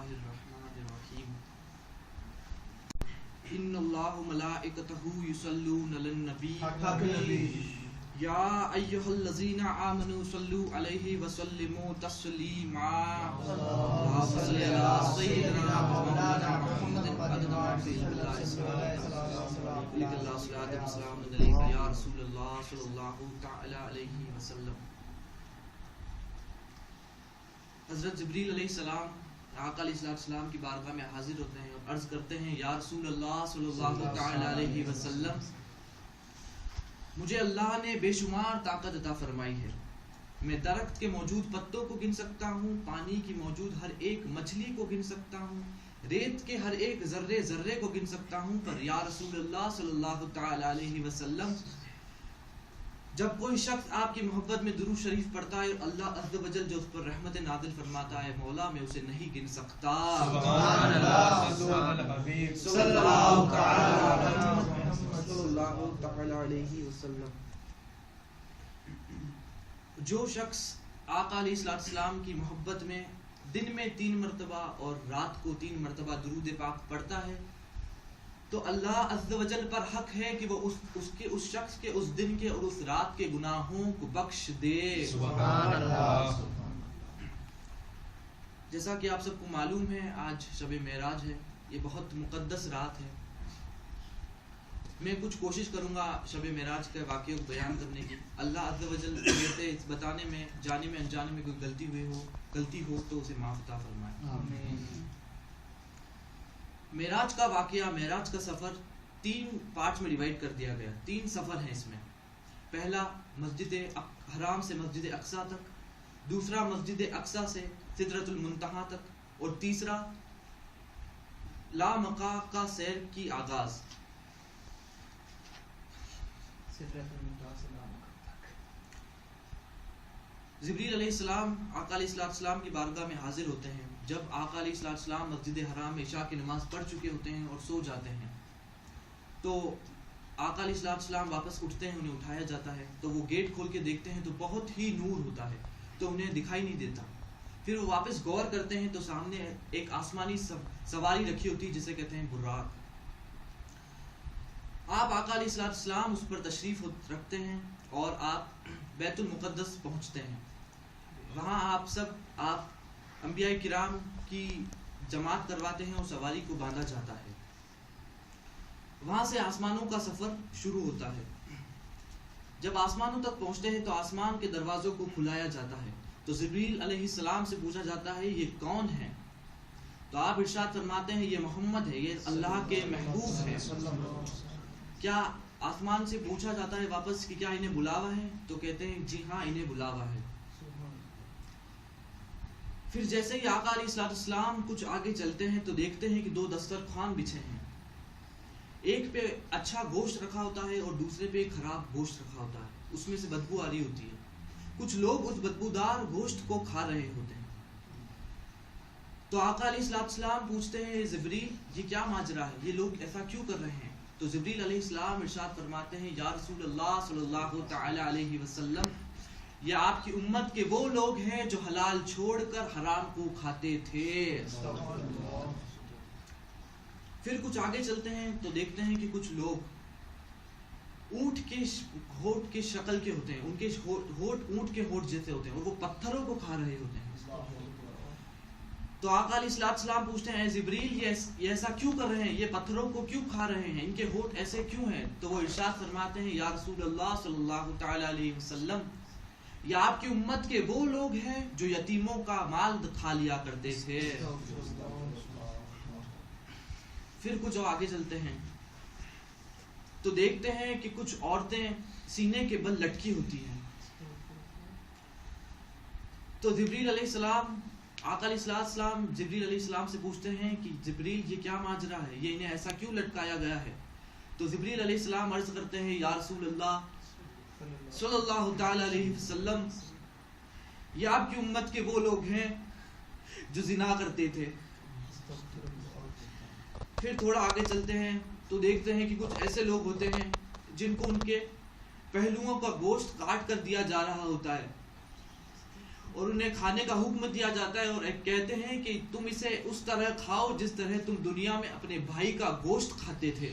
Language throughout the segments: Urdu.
الله الرحمن الرحيم إن الله وملائكته يصلون على النبي يا أيها الذين آمنوا صلوا عليه وسلموا تسليما اللهم صل على سيدنا مولانا محمد عدد ما في الله لك الله صلاة والسلام عليك يا رسول الله صلى الله تعالى عليه وسلم. حضرت جبریل علیہ السلام آقا علیہ السلام کی بارگاہ میں حاضر ہوتے ہیں اور عرض کرتے ہیں یا رسول اللہ صلی اللہ تعالی علیہ وسلم مجھے اللہ نے بے شمار طاقت عطا فرمائی ہے. میں درخت کے موجود پتوں کو گن سکتا ہوں, پانی کی موجود ہر ایک مچھلی کو گن سکتا ہوں, ریت کے ہر ایک ذرے ذرے کو گن سکتا ہوں, پر یا رسول اللہ صلی اللہ تعالی علیہ وسلم جب کوئی شخص آپ کی محبت میں درود شریف پڑھتا ہے اللہ عز و جل جو اس پر رحمت نازل فرماتا ہے مولا میں اسے نہیں گن سکتا. سبحان اللہ صلی اللہ تعالی علیہ وسلم. جو شخص آقا علیہ السلام کی محبت میں دن میں 3 مرتبہ اور رات کو 3 مرتبہ درود پاک پڑھتا ہے تو اللہ عز و جل پر حق ہے کہ وہ اس شخص کے اس دن کے اور اس رات کے گناہوں کو بخش دے. سبحان اللہ. جیسا کہ آپ سب کو معلوم ہے آج شب معراج ہے, یہ بہت مقدس رات ہے. میں کچھ کوشش کروں گا شب معراج کے واقعے کو بیان کرنے کی. اللہ عز و جل کہتے اس بتانے میں جانے میں انجانے میں کوئی غلطی ہو تو اسے معاف عطا فرمائے. آمین. معراج کا واقعہ, معراج کا سفر 3 پارٹ میں ڈیوائیڈ کر دیا گیا. 3 سفر ہیں اس میں. پہلا مسجد حرام سے مسجد اقصی تک, دوسرا مسجد اقصی سے سدرۃ المنتہا تک, اور تیسرا لامقا کا سیر کی آغاز. جبریل علیہ السلام آقا علیہ السلام کی بارگاہ میں حاضر ہوتے ہیں. جب آقا علیہ السلام مسجد حرام میں عشاء کی نماز پڑھ چکے ہوتے ہیں اور سو جاتے ہیں تو آقا علیہ السلام واپس اٹھتے ہیں, انہیں اٹھایا جاتا ہے تو وہ گیٹ کھول کے دیکھتے ہیں تو بہت ہی نور ہوتا ہے تو انہیں دکھائی نہیں دیتا. پھر وہ واپس غور کرتے ہیں تو سامنے ایک آسمانی سواری رکھی ہوتی ہے جسے کہتے ہیں براق. آپ آقا علیہ السلام اس پر تشریف رکھتے ہیں اور آپ بیت المقدس پہنچتے ہیں. وہاں آپ انبیاء کرام کی جماعت کرواتے ہیں اور سواری کو باندھا جاتا ہے. وہاں سے آسمانوں کا سفر شروع ہوتا ہے. جب آسمانوں تک پہنچتے ہیں تو آسمان کے دروازوں کو کھلایا جاتا ہے تو جبریل علیہ السلام سے پوچھا جاتا ہے یہ کون ہے؟ تو آپ ارشاد فرماتے ہیں یہ محمد ہے, یہ اللہ کے محبوب ہے. کیا آسمان سے پوچھا جاتا ہے واپس کہ کیا انہیں بلاوا ہے؟ تو کہتے ہیں جی ہاں انہیں بلاوا ہے. پھر جیسے ہی آقا علیہ السلام کچھ آگے چلتے ہیں تو دیکھتے ہیں کہ 2 دسترخوان بچھے ہیں. ایک پہ اچھا گوشت رکھا ہوتا ہے اور دوسرے پہ خراب گوشت رکھا ہوتا ہے, اس میں سے بدبو آ رہی ہوتی ہے. کچھ لوگ اس بدبودار گوشت کو کھا رہے ہوتے ہیں. تو آقا علیہ السلام پوچھتے ہیں جبریل یہ کیا ماجرا ہے, یہ لوگ ایسا کیوں کر رہے ہیں؟ تو جبریل علیہ السلام ارشاد فرماتے ہیں یا رسول اللہ صلی اللہ تعالی علیہ وسلم یہ آپ کی امت کے وہ لوگ ہیں جو حلال چھوڑ کر حرام کو کھاتے تھے. پھر کچھ آگے چلتے ہیں تو دیکھتے ہیں کہ کچھ لوگ اونٹ کے ہونٹ کے شکل کے ہوتے ہیں, ان کے ہونٹ اونٹ کے ہونٹ جیسے ہوتے ہیں اور وہ پتھروں کو کھا رہے ہوتے ہیں. تو آقا علیہ السلام پوچھتے ہیں جبریل یہ ایسا کیوں کر رہے ہیں, یہ پتھروں کو کیوں کھا رہے ہیں, ان کے ہونٹ ایسے کیوں ہیں؟ تو وہ ارشاد فرماتے ہیں یا رسول اللہ صلی اللہ تعالی علیہ وسلم یہ آپ کی امت کے وہ لوگ ہیں جو یتیموں کا مال کھا لیا کرتے تھے. پھر کچھ آگے چلتے ہیں تو دیکھتے ہیں کہ کچھ عورتیں سینے کے بل لٹکی ہوتی ہیں. تو جبریل علیہ السلام آقا علیہ السلام جبریل علیہ السلام سے پوچھتے ہیں کہ جبریل یہ کیا ماجرا ہے, یہ انہیں ایسا کیوں لٹکایا گیا ہے؟ تو جبریل علیہ السلام عرض کرتے ہیں یا رسول اللہ صلی اللہ تعالی علیہ وسلم یہ آپ کی امت کے وہ لوگ ہیں جو زنا کرتے تھے. پھر تھوڑا آگے چلتے ہیں تو دیکھتے ہیں کہ کچھ ایسے لوگ ہوتے ہیں جن کو ان کے پہلوؤں کا گوشت کاٹ کر دیا جا رہا ہوتا ہے. اور انہیں کھانے کا حکم دیا جاتا ہے اور کہتے ہیں کہ تم اسے اس طرح کھاؤ جس طرح تم دنیا میں اپنے بھائی کا گوشت کھاتے تھے.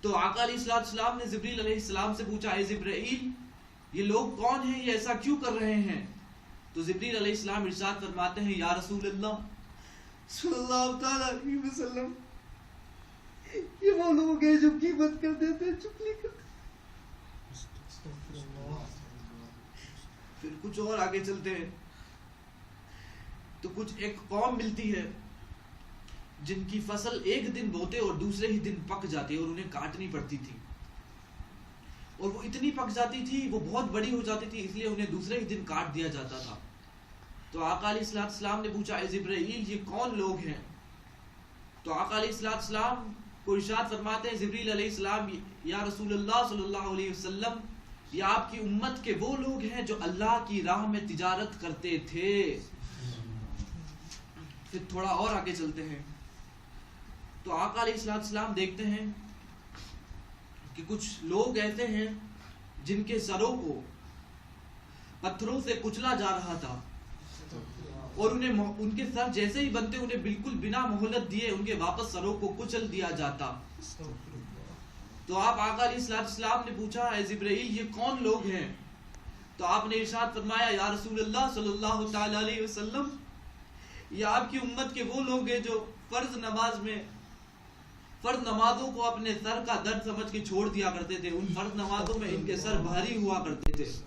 تو آقا علیہ السلام نے جبریل علیہ السلام سے پوچھا اے جبرائیل یہ لوگ کون ہیں, یہ ایسا کیوں کر رہے ہیں؟ تو جبریل علیہ السلام ارشاد فرماتے ہیں یا رسول اللہ صلی اللہ تعالی علیہ وسلم یہ وہ لوگ ہیں جو غیبت کر دیتے ہیں, چغلی کرتے. پھر کچھ اور آگے چلتے ہیں تو کچھ ایک قوم ملتی ہے جن کی فصل ایک دن بوتے اور دوسرے ہی دن پک جاتی اور انہیں کاٹنی پڑتی تھی, اور وہ اتنی پک جاتی تھی, وہ بہت بڑی ہو جاتی تھی, اس لیے انہیں دوسرے ہی دن کاٹ دیا جاتا تھا. تو آقا علیہ السلام نے پوچھا اے جبرائیل یہ کون لوگ ہیں؟ تو آقا علیہ السلام کو ارشاد فرماتے ہیں جبریل علیہ السلام یا رسول اللہ صلی اللہ علیہ وسلم یہ آپ کی امت کے وہ لوگ ہیں جو اللہ کی راہ میں تجارت کرتے تھے. پھر تھوڑا اور آگے چلتے ہیں تو آقا علیہ السلام دیکھتے ہیں کہ کچھ لوگ ایسے ہیں جن کے سروں کو پتھروں سے کچلا جا رہا تھا, اور ان کے سر جیسے ہی بنتے انہیں بالکل بنا مہلت دیے ان کے واپس سروں کو کچل دیا جاتا. تو آپ آقا علیہ السلام نے پوچھا اے جبرائیل یہ کون لوگ ہیں؟ تو آپ نے ارشاد فرمایا یا رسول اللہ صلی اللہ تعالی علیہ وسلم یہ آپ کی امت کے وہ لوگ ہیں جو فرض نمازوں کو اپنے سر کا درد سمجھ کے چھوڑ دیا کرتے تھے. ان فرض نمازوں میں ان کے سر بھاری ہوا کرتے تھے.